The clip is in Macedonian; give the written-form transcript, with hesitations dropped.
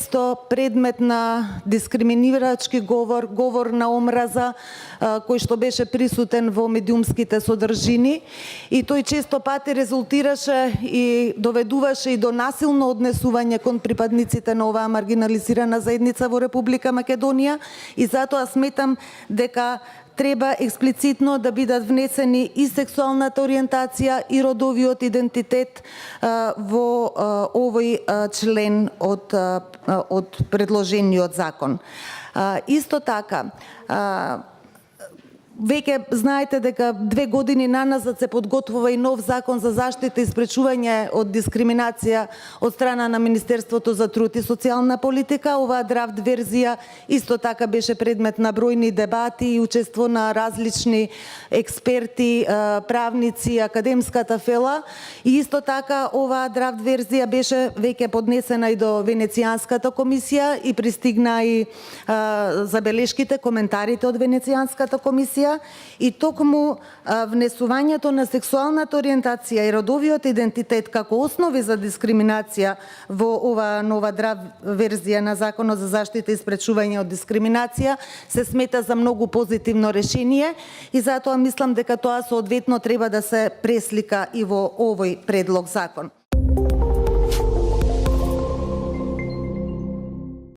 често предмет на дискриминирачки говор, говор на омраза, кој што беше присутен во медиумските содржини, и тој често пати резултираше и доведуваше и до насилно однесување кон припадниците на оваа маргинализирана заедница во Република Македонија, и затоа сметам дека треба експлицитно да бидат внесени и сексуалната ориентација и родовиот идентитет во овој член од предложениот закон. Исто така, веќе знаете дека 2 години наназад се подготвува и нов закон за заштита и спречување од дискриминација од страна на Министерството за труд и социјална политика. Оваа драфт верзија исто така беше предмет на бројни дебати и учество на различни експерти, правници, академската фела, и исто така оваа драфт верзија беше веќе поднесена и до Венецијанската комисија и пристигна и забелешките, коментарите од Венецијанската комисија. И токму внесувањето на сексуалната ориентација и родовиот идентитет како основи за дискриминација во оваа нова драфт верзија на Законот за заштита и спречување од дискриминација се смета за многу позитивно решение, и затоа мислам дека тоа соодветно треба да се преслика и во овој предлог закон.